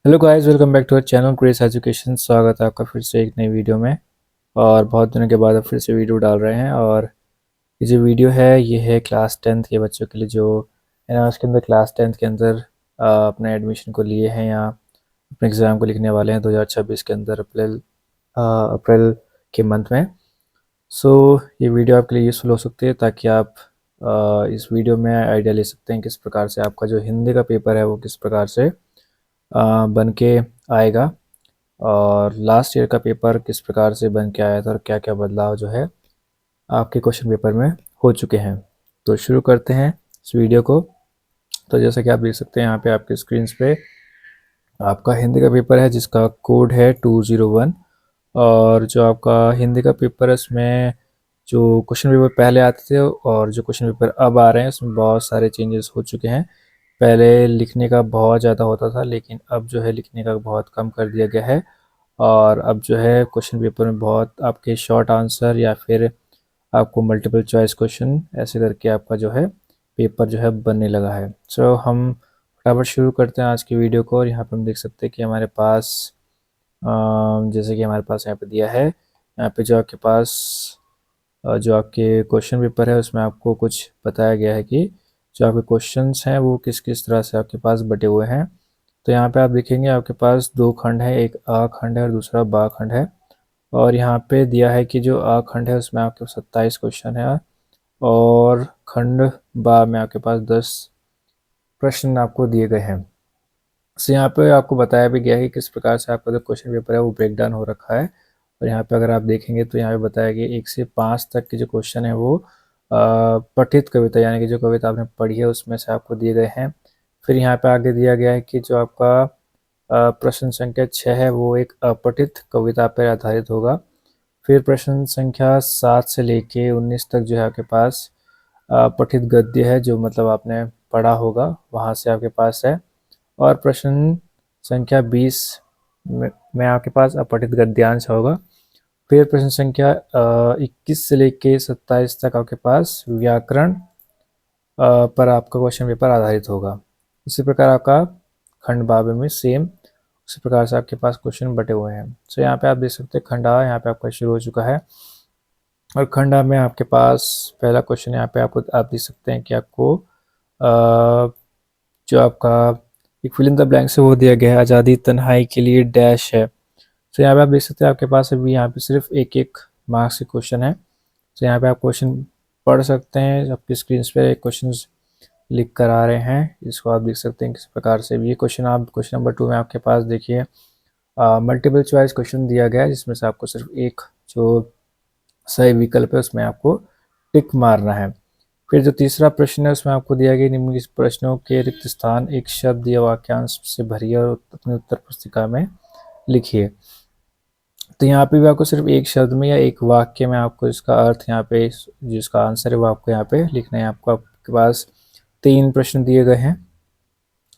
Hello guys, welcome back to our channel craze education. स्वागत है आपका फिर से एक नई वीडियो में। और बहुत दिनों के बाद अब फिर से वीडियो डाल रहे हैं। और ये जो वीडियो है ये है क्लास 10th के बच्चों के लिए, जो एनआर्स के अंदर क्लास 10th के अंदर अपने एडमिशन को लिए हैं या अपने एग्ज़ाम को लिखने वाले हैं 2026 के अंदर अप्रैल के मंथ में। सो ये वीडियो आपके लिए यूज़फुल हो सकती है, ताकि आप इस वीडियो में आइडिया ले सकते हैं किस प्रकार से आपका जो हिंदी का पेपर है वो किस प्रकार से बन के आएगा, और लास्ट ईयर का पेपर किस प्रकार से बन के आया था और क्या क्या बदलाव जो है आपके क्वेश्चन पेपर में हो चुके हैं। तो शुरू करते हैं इस वीडियो को। तो जैसा कि आप देख सकते हैं यहाँ पे आपके स्क्रीन पे आपका हिंदी का पेपर है जिसका कोड है 201। और जो आपका हिंदी का पेपर है उसमें जो क्वेश्चन पेपर पहले आते थे और जो क्वेश्चन पेपर अब आ रहे हैं उसमें बहुत सारे चेंजेस हो चुके हैं। पहले लिखने का बहुत ज़्यादा होता था, लेकिन अब जो है लिखने का बहुत कम कर दिया गया है। और अब जो है क्वेश्चन पेपर में बहुत आपके शॉर्ट आंसर या फिर आपको मल्टीपल चॉइस क्वेश्चन ऐसे करके आपका जो है पेपर जो है बनने लगा है। सो हम फटाफट शुरू करते हैं आज की वीडियो को। और यहाँ पे हम देख सकते हैं कि हमारे पास जैसे कि हमारे पास यहाँ पे दिया है, यहाँ पे जो आपके पास जो आपके क्वेश्चन पेपर है उसमें आपको कुछ बताया गया है कि जो आपके क्वेश्चंस हैं वो किस किस तरह से आपके पास बटे हुए हैं। तो यहाँ पे आप देखेंगे आपके पास दो खंड है, एक आ खंड है और दूसरा बा खंड है। और यहाँ पे दिया है कि जो आ खंड है उसमें आपके 27 क्वेश्चन है, और खंड बा में आपके पास 10 प्रश्न आपको दिए गए हैं। तो यहाँ पे आपको बताया भी गया है कि किस प्रकार से आपका जो क्वेश्चन पेपर है वो ब्रेक डाउन हो रखा है। और यहाँ पे अगर आप देखेंगे तो यहाँ पे बताया गया 1 से 5 तक के जो क्वेश्चन है वो पठित कविता यानी कि जो कविता आपने पढ़ी है उसमें से आपको दिए गए हैं। फिर यहाँ पे आगे दिया गया है कि जो आपका प्रश्न संख्या 6 है वो एक अपठित कविता पर आधारित होगा। फिर प्रश्न संख्या 7 से लेके 19 तक जो है आपके पास पठित गद्य है, जो मतलब आपने पढ़ा होगा वहाँ से आपके पास है। और प्रश्न संख्या 20 में आपके पास अपठित गद्यांश होगा। फिर प्रश्न संख्या 21 से लेके 27 तक आपके पास व्याकरण पर आपका क्वेश्चन पेपर आधारित होगा। इसी प्रकार आपका खंड बाबे में सेम उसी प्रकार से आपके पास क्वेश्चन बटे हुए हैं। सो यहाँ पे आप देख सकते हैं खंड आ यहाँ पे आपका शुरू हो चुका है। और खंड आ में आपके पास पहला क्वेश्चन यहाँ पे आपको आप देख सकते हैं कि आपको जो आपका एक फिल इन द ब्लैंक से वो दिया गया है, आज़ादी तन्हाई के लिए डैश है। तो यहाँ पे आप देख सकते हैं आपके पास अभी यहाँ पे सिर्फ एक एक मार्क्स के क्वेश्चन है। तो यहाँ पे आप क्वेश्चन पढ़ सकते हैं, आपकी स्क्रीन पे क्वेश्चन लिख कर आ रहे हैं, इसको आप देख सकते हैं किस प्रकार से। ये क्वेश्चन आप क्वेश्चन नंबर 2 में आपके पास देखिए मल्टीपल चॉइस क्वेश्चन दिया गया है, जिसमें से आपको सिर्फ एक जो सही विकल्प है उसमें आपको टिक मारना है। फिर जो तीसरा प्रश्न है उसमें आपको दिया गया निम्नलिखित प्रश्नों के रिक्त स्थान एक शब्द या वाक्यांश से भरिए और अपनी उत्तर पुस्तिका में लिखिए। तो यहाँ पे भी आपको सिर्फ एक शब्द में या एक वाक्य में आपको इसका अर्थ यहाँ पे जिसका आंसर है वो आपको यहाँ पे लिखना है। आपको आपके पास 3 प्रश्न दिए गए हैं,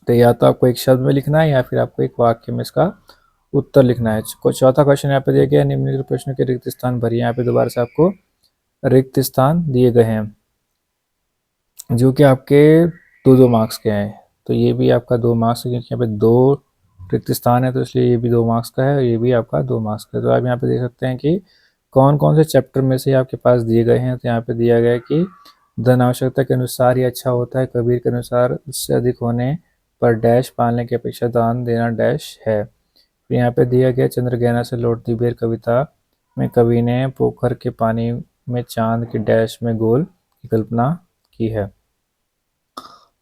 तो या तो आपको एक शब्द में लिखना है या फिर आपको एक वाक्य में इसका उत्तर लिखना है। चौथा क्वेश्चन यहाँ पे दिया गया निम्नलिखित प्रश्नों के रिक्त स्थान भरिए। यहाँ पे दोबारा से आपको रिक्त स्थान दिए गए हैं जो कि आपके 2-2 मार्क्स के हैं। तो ये भी आपका 2 मार्क्स है, क्योंकि यहाँ पे 2 रिक्त स्थान है तो इसलिए ये भी 2 मार्क्स का है और ये भी आपका 2 मार्क्स का है। तो आप यहाँ पे देख सकते हैं कि कौन कौन से चैप्टर में से आपके पास दिए गए हैं। तो यहाँ पे दिया गया है कि धन आवश्यकता के अनुसार ही अच्छा होता है, कबीर के अनुसार उससे अधिक होने पर डैश पालने की अपेक्षा दान देना डैश है। फिर यहाँ पे दिया गया चंद्रगहना से लौटती बेर कविता में कवि ने पोखर के पानी में चांद के डैश में गोल की कल्पना की है।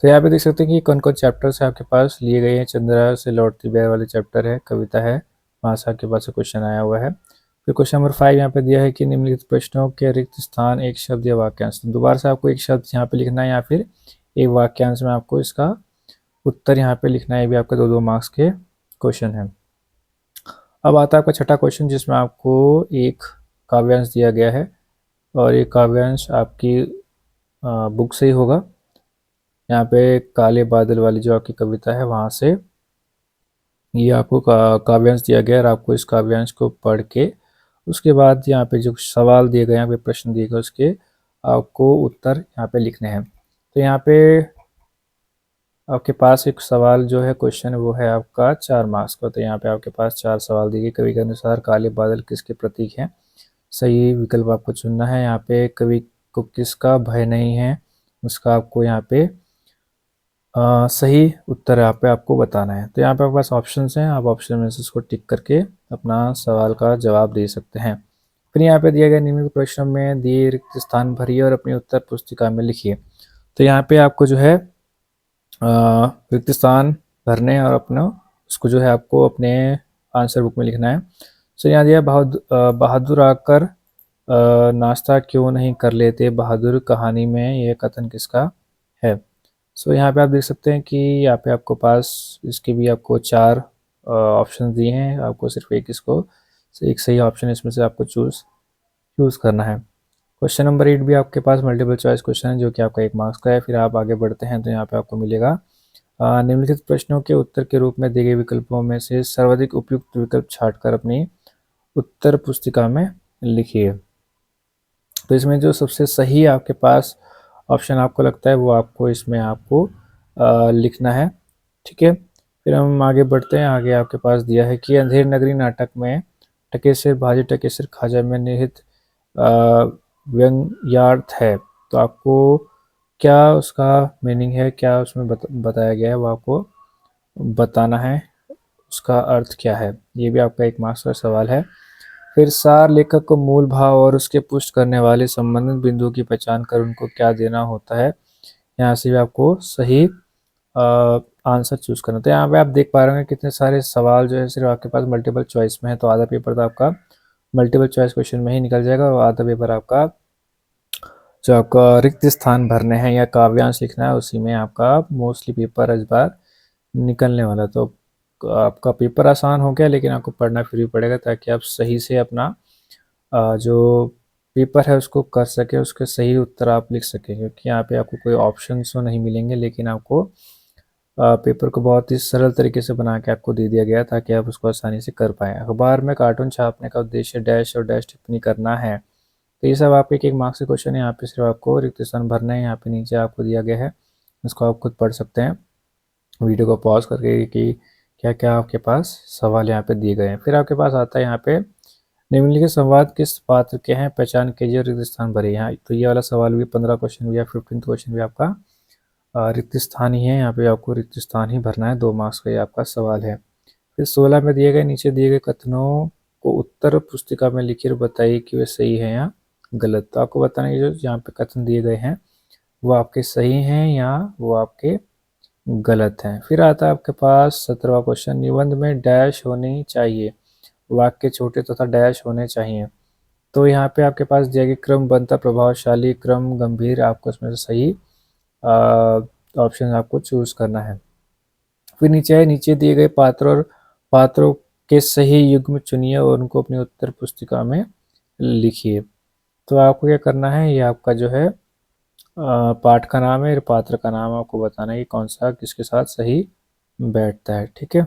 तो यहाँ पे देख सकते हैं कि कौन कौन चैप्टर्स आपके पास लिए गए हैं। चंद्रा से लौटती बेर वाले चैप्टर है, कविता है, वहाँ से आपके पास क्वेश्चन आया हुआ है। फिर क्वेश्चन नंबर 5 यहाँ पे दिया है कि निम्नलिखित प्रश्नों के रिक्त स्थान एक शब्द या वाक्यांश। तो दोबारा से आपको एक शब्द यहाँ पे लिखना है या फिर एक वाक्यांश में आपको इसका उत्तर यहाँ पे लिखना है। ये भी आपके 2-2 मार्क्स के क्वेश्चन है। अब आता है आपका छठा क्वेश्चन, जिसमें आपको एक काव्यांश दिया गया है और ये काव्यांश आपकी बुक से ही होगा। यहाँ पे काले बादल वाली जो आपकी कविता है वहाँ से ये आपको काव्यांश दिया गया है, और आपको इस काव्यांश को पढ़ के उसके बाद यहाँ पे जो सवाल दिए गए हैं, यहाँ पे प्रश्न दिए गए, उसके आपको उत्तर यहाँ पे लिखने हैं। तो यहाँ पे आपके पास एक सवाल जो है क्वेश्चन वो है आपका 4 मार्क्स का। तो यहाँ पे आपके पास 4 सवाल दिए गए। कवि के अनुसार काले बादल किसके प्रतीक हैं? सही विकल्प आपको चुनना है। यहाँ पे कवि को किसका भय नहीं है, उसका आपको यहाँ पे सही उत्तर यहाँ पे आपको बताना है। तो यहाँ पे आपके पास ऑप्शंस हैं, आप ऑप्शन में से इसको टिक करके अपना सवाल का जवाब दे सकते हैं। फिर यहाँ पे दिया गया निम्नलिखित प्रश्न में दिए रिक्त स्थान भरिए और अपनी उत्तर पुस्तिका में लिखिए। तो यहाँ पे आपको जो है रिक्त स्थान भरने और अपना उसको जो है आपको अपने आंसर बुक में लिखना है। सो यहाँ दिया बहादुर आकर नाश्ता क्यों नहीं कर लेते, बहादुर कहानी में यह कथन किसका है? सो यहाँ पे आप देख सकते हैं कि यहाँ पे आपको पास इसके भी आपको 4 ऑप्शन दिए हैं। आपको सिर्फ एक सही ऑप्शन इसमें से आपको चूज़ करना है। क्वेश्चन नंबर 8 भी आपके पास मल्टीपल चॉइस क्वेश्चन है जो कि आपका 1 मार्क्स का है। फिर आप आगे बढ़ते हैं तो यहाँ पे आपको मिलेगा निम्नलिखित प्रश्नों के उत्तर के रूप में दिए गए विकल्पों में से सर्वाधिक उपयुक्त विकल्प छांटकर अपनी उत्तर पुस्तिका में लिखिए। तो इसमें जो सबसे सही आपके पास ऑप्शन आपको लगता है वो आपको इसमें आपको लिखना है। ठीक है, फिर हम आगे बढ़ते हैं। आगे आपके पास दिया है कि अंधेर नगरी नाटक में टकेसर भाजी टकेसर खाजा में निहित व्यंग्यार्थ है। तो आपको क्या उसका मीनिंग है, क्या उसमें बताया गया है वो आपको बताना है, उसका अर्थ क्या है। ये भी आपका 1 मार्क्स का सवाल है। फिर सार लेखक को मूल भाव और उसके पुष्ट करने वाले संबंधित बिंदुओं की पहचान कर उनको क्या देना होता है। यहाँ से भी आपको सही आंसर चूज करना। तो यहाँ पे आप देख पा रहे होंगे कितने सारे सवाल जो है सिर्फ आपके पास मल्टीपल चॉइस में है। तो आधा पेपर तो आपका मल्टीपल चॉइस क्वेश्चन में ही निकल जाएगा और आधा पेपर आपका जो आपका रिक्त स्थान भरने हैं या काव्यांश लिखना है उसी में आपका मोस्टली पेपर इस बार निकलने वाला। तो आपका पेपर आसान हो गया, लेकिन आपको पढ़ना फिर भी पड़ेगा ताकि आप सही से अपना जो पेपर है उसको कर सके, उसके सही उत्तर आप लिख सकें। क्योंकि यहाँ पे आपको कोई ऑप्शन तो नहीं मिलेंगे, लेकिन आपको पेपर को बहुत ही सरल तरीके से बना के आपको दे दिया गया ताकि आप उसको आसानी से कर पाएँ। अखबार में कार्टून छापने का उद्देश्य डैश और डैश टिप्पणी करना है। तो ये सब आपके 1 मार्क्स के क्वेश्चन है। यहाँ पे सिर्फ आपको रिक्त स्थान भरना है। यहाँ पे नीचे आपको दिया गया है, इसको आप खुद पढ़ सकते हैं वीडियो को पॉज करके कि क्या क्या आपके पास सवाल यहाँ पे दिए गए हैं। फिर आपके पास आता है यहाँ पे निम्नलिखित संवाद किस पात्र के हैं, पहचान कीजिए और रिक्त स्थान भरिए। यहाँ तो ये वाला सवाल भी 15 क्वेश्चन भी या 15 क्वेश्चन भी आपका रिक्त स्थान ही है। यहाँ पे आपको रिक्त स्थान ही भरना है। 2 मार्क्स का ये आपका सवाल है। फिर 16 में दिए गए नीचे दिए गए कथनों को उत्तर पुस्तिका में लिखिए और बताइए कि वे सही है या गलत। तो आपको बताना है जो यहाँ पे कथन दिए गए हैं वो आपके सही हैं या वो आपके गलत हैं। फिर आता है आपके पास 17वां क्वेश्चन, निबंध में डैश होनी चाहिए, वाक्य छोटे तथा डैश होने चाहिए। तो यहाँ पे आपके पास दिया गया क्रम बनता प्रभावशाली, क्रम गंभीर, आपको इसमें से सही ऑप्शन आपको चूज करना है। फिर नीचे दिए गए पात्र और पात्रों के सही युग्म चुनिए और उनको अपनी उत्तर पुस्तिका में लिखिए। तो आपको क्या करना है, ये आपका जो है पाठ का नाम है, पात्र का नाम आपको बताना है कि कौन सा किसके साथ सही बैठता है। ठीक है,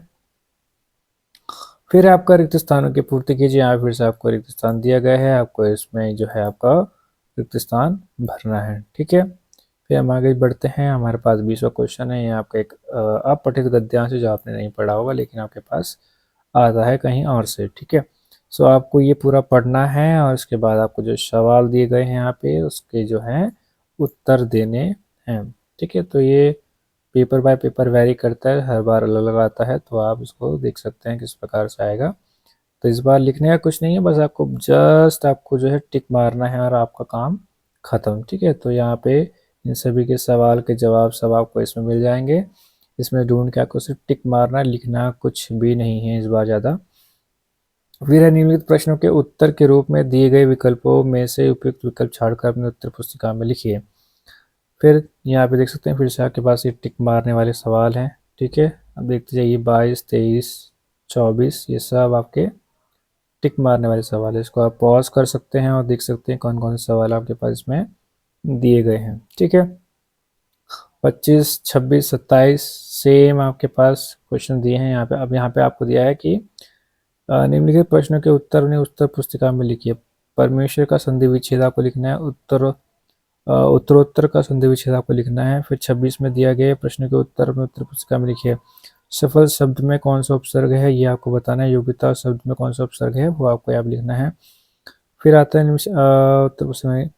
फिर आपका रिक्त स्थानों की पूर्ति कीजिए। यहाँ फिर से आपको रिक्त स्थान दिया गया है, आपको इसमें जो है आपका रिक्त स्थान भरना है। ठीक है, फिर हम आगे बढ़ते हैं। हमारे पास 20वां क्वेश्चन है। ये आपका एक अपठित गद्यांश जो आपने नहीं पढ़ा होगा लेकिन आपके पास आता है कहीं और से। ठीक है, सो आपको ये पूरा पढ़ना है और उसके बाद आपको जो सवाल दिए गए हैं यहाँ पे उसके जो हैं उत्तर देने हैं। ठीक है, तो ये पेपर बाय पेपर वेरी करता है, हर बार अलग अलग आता है। तो आप इसको देख सकते हैं किस प्रकार से आएगा। तो इस बार लिखने का कुछ नहीं है, बस आपको आपको जो है टिक मारना है और आपका काम ख़त्म। ठीक है, तो यहाँ पे इन सभी के सवाल के जवाब सब आपको इसमें मिल जाएंगे। इसमें ढूंढ के आपको सिर्फ टिक मारना है, लिखना कुछ भी नहीं है इस बार ज़्यादा। फिर है निम्नलिखित प्रश्नों के उत्तर के रूप में दिए गए विकल्पों में से उपयुक्त विकल्प छाड़कर अपनी उत्तर पुस्तिका में लिखिए। फिर यहाँ पे देख सकते हैं फिर से आपके पास ये टिक मारने वाले सवाल हैं। ठीक है, अब देखते जाइए 22, 23, 24 ये सब आपके टिक मारने वाले सवाल है। इसको आप पॉज कर सकते हैं और देख सकते हैं कौन कौन से सवाल आपके पास इसमें दिए गए हैं। ठीक है, 25, 26, 27 सेम आपके पास क्वेश्चन दिए हैं यहाँ पे। अब यहाँ पे आपको दिया है कि निम्नलिखित प्रश्नों के उत्तर उन्हें उत्तर पुस्तिका में लिखिए। परमेश्वर का संधि विच्छेद आपको लिखना है। उत्तर उत्तरोत्तर का संधि विच्छेद आपको लिखना है। फिर 26 में दिया गया प्रश्न के उत्तर में उत्तर पुस्तिका में लिखिए सफल शब्द में कौन सा उपसर्ग है, ये आपको बताना है। योग्यता शब्द में कौन सा उपसर्ग है वो आपको यहाँ लिखना है। फिर आता है उत्तर पुस्तिका में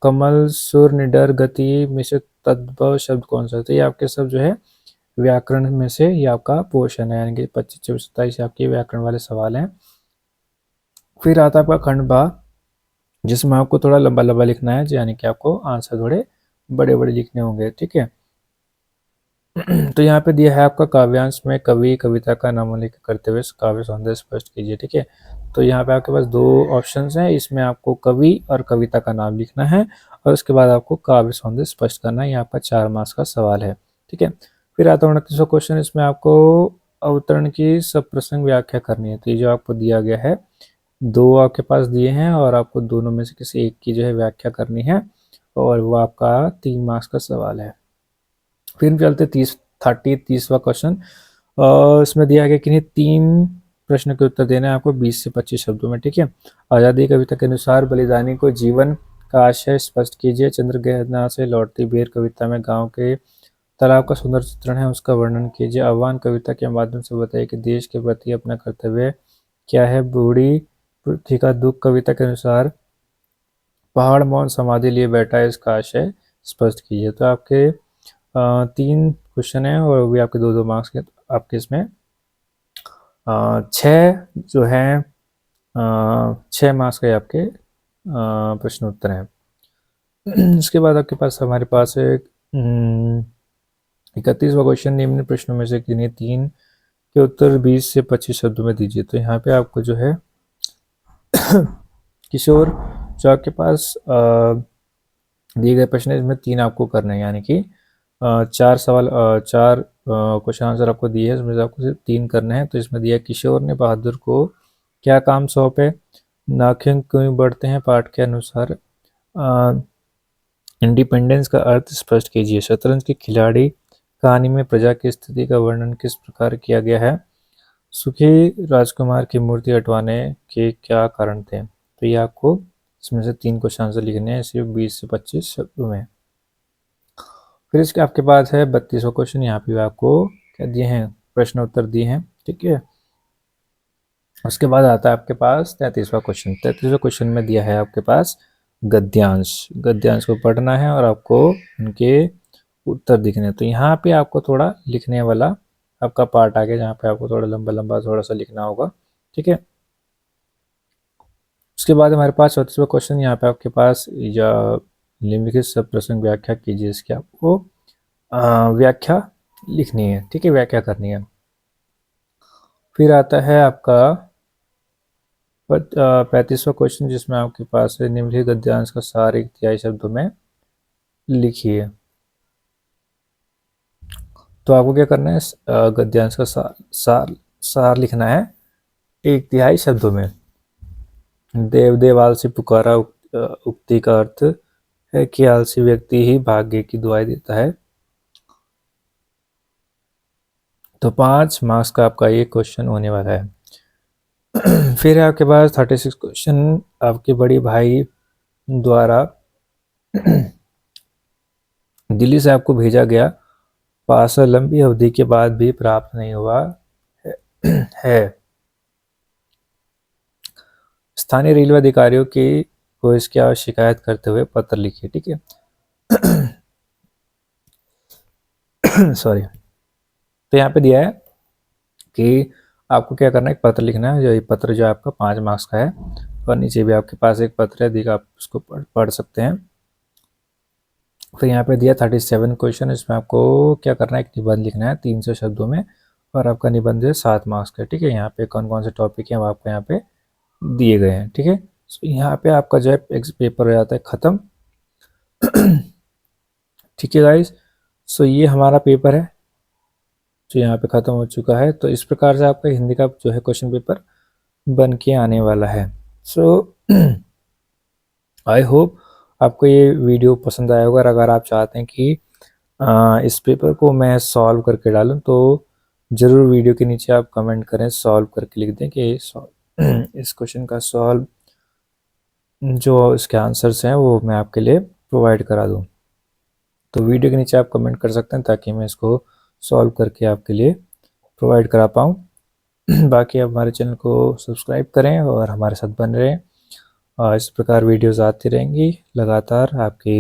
कमल सुर निडर गति में से तद्भव शब्द कौन सा है, तो ये आपके सब जो है व्याकरण में से ये आपका पोर्शन है, यानी कि 25, 24, 27 आपके व्याकरण वाले सवाल हैं। फिर आता है आपका खंड बा, जिसमें आपको थोड़ा लंबा लंबा लिखना है, यानी कि आपको आंसर थोड़े बड़े बड़े लिखने होंगे, ठीक है। तो यहाँ पे दिया है आपका काव्यांश में कवि कविता का नाम उल्लेख करते हुए काव्य सौंदर्य स्पष्ट कीजिए, ठीक है। तो यहाँ पे आपके पास दो ऑप्शंस हैं, इसमें आपको कवि और कविता का नाम लिखना है और उसके बाद आपको काव्य सौंदर्य स्पष्ट करना है। ये आपका 4 मार्क्स का सवाल है, ठीक है। फिर आता है 29वां क्वेश्चन, इसमें आपको अवतरण की सब प्रसंग व्याख्या करनी है। तो ये जो आपको दिया गया है, दो आपके पास दिए हैं और आपको दोनों में से किसी एक की जो है व्याख्या करनी है और वो आपका 3 मार्क्स का सवाल है। फिर चलते 30वां क्वेश्चन, इसमें दिया गया कि 3 प्रश्न के उत्तर देना है आपको 20 से 25 शब्दों में, ठीक है। आज़ादी कविता के अनुसार बलिदानी को जीवन का आशय स्पष्ट कीजिए। चंद्रगहना से लौटती बेर कविता में गांव के तालाब का सुंदर चित्रण है, उसका वर्णन कीजिए। आह्वान कविता के माध्यम से बताइए कि देश के प्रति अपना कर्तव्य क्या है। बूढ़ी पृथ्वी का दुख कविता के अनुसार पहाड़ मौन समाधि लिए बैठा है, इसका आशय स्पष्ट कीजिए। तो आपके 3 क्वेश्चन है और भी आपके 2-2 मार्क्स के, तो आपके इसमें 6 जो है 6 मार्क्स के आपके प्रश्न उत्तर हैं। इसके बाद आपके पास हमारे पास है 31वां क्वेश्चन, निम्न प्रश्नों में से किन्हीं 3 के उत्तर 20 से 25 शब्दों में दीजिए। तो यहाँ पे आपको जो है किशोर, जो आपके पास दिए गए प्रश्न है, इसमें 3 आपको करना है, यानी कि 4 सवाल 4 क्वेश्चन आंसर आपको दिए हैं, उसमें से आपको सिर्फ 3 करने हैं। तो इसमें दिया किशोर ने बहादुर को क्या काम सौंपे, नाखून क्यों बढ़ते हैं पाठ के अनुसार, इंडिपेंडेंस का अर्थ स्पष्ट कीजिए। शतरंज के खिलाड़ी कहानी में प्रजा की स्थिति का वर्णन किस प्रकार किया गया है। सुखी राजकुमार की मूर्ति हटवाने के क्या कारण थे। तो ये आपको इसमें से 3 क्वेश्चन आंसर लिखने हैं सिर्फ 20 से 25 शब्दों में। फिर इसके आपके पास है 32वां क्वेश्चन, यहाँ पे आपको क्या दिए हैं, प्रश्न उत्तर दिए हैं, ठीक है। उसके बाद आता है आपके पास 33वां क्वेश्चन। 33वें क्वेश्चन में दिया है आपके पास गद्यांश, गद्यांश को पढ़ना है और आपको उनके उत्तर दिखने हैं। तो यहाँ पे आपको थोड़ा लिखने वाला आपका पार्ट आ गया, जहाँ पे आपको थोड़ा लंबा लंबा थोड़ा सा लिखना होगा, ठीक है। उसके बाद हमारे पास 34वां क्वेश्चन, यहाँ पे आपके पास या निम्नलिखित सब प्रसंग व्याख्या कीजिए, इसकी आपको व्याख्या लिखनी है, ठीक है, व्याख्या करनी है। फिर आता है आपका 35वां क्वेश्चन, जिसमें आपके पास है निम्नलिखित गद्यांश का सार एक तिहाई शब्दों में लिखिए। तो आपको क्या करना है, गद्यांश का सार लिखना है 1/3 शब्दों में। देव देव आलसी पुकारा उक्ति का अर्थ है कि आलसी व्यक्ति ही भाग्य की दुआई देता है। तो 5 मार्क्स का आपका ये क्वेश्चन होने वाला है। फिर आपके पास 36 क्वेश्चन, आपके बड़ी भाई द्वारा दिल्ली से आपको भेजा गया पार्सल लंबी अवधि के बाद भी प्राप्त नहीं हुआ है। स्थानीय रेलवे अधिकारियों की को इसकी शिकायत करते हुए पत्र लिखिए, ठीक है। सॉरी। तो यहाँ पे दिया है कि आपको क्या करना है, एक पत्र लिखना है, जो ये पत्र जो आपका 5 मार्क्स का है, और नीचे भी आपके पास एक पत्र है, देखिए आप उसको पढ़ सकते हैं। फिर यहाँ पे दिया 37 क्वेश्चन, इसमें आपको क्या करना है, एक निबंध लिखना है 300 शब्दों में, और आपका निबंध है 7 मार्क्स का, ठीक है। यहाँ पे कौन कौन से टॉपिक हैं वो आपको यहाँ पे दिए गए हैं, ठीक है। यहाँ पे आपका जो है पेपर हो जाता है ख़त्म, ठीक है गाइस। सो ये हमारा पेपर है जो यहाँ पे ख़त्म हो चुका है। तो इस प्रकार से आपका हिंदी का जो है क्वेश्चन पेपर बन के आने वाला है। सो आई होप आपको ये वीडियो पसंद आया होगा। अगर आप चाहते हैं कि इस पेपर को मैं सॉल्व करके डालूं, तो ज़रूर वीडियो के नीचे आप कमेंट करें, सॉल्व करके लिख दें कि इस क्वेश्चन का सॉल्व जो इसके आंसर्स हैं वो मैं आपके लिए प्रोवाइड करा दूँ। तो वीडियो के नीचे आप कमेंट कर सकते हैं ताकि मैं इसको सॉल्व करके आपके लिए प्रोवाइड करा पाऊँ। बाकी आप हमारे चैनल को सब्सक्राइब करें और हमारे साथ बने रहें, और इस प्रकार वीडियोज़ आती रहेंगी लगातार आपकी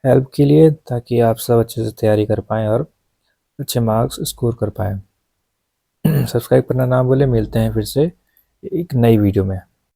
हेल्प के लिए, ताकि आप सब अच्छे से तैयारी कर पाएँ और अच्छे मार्क्स स्कोर कर पाएँ। सब्सक्राइब करना ना भूलें। मिलते हैं फिर से एक नई वीडियो में।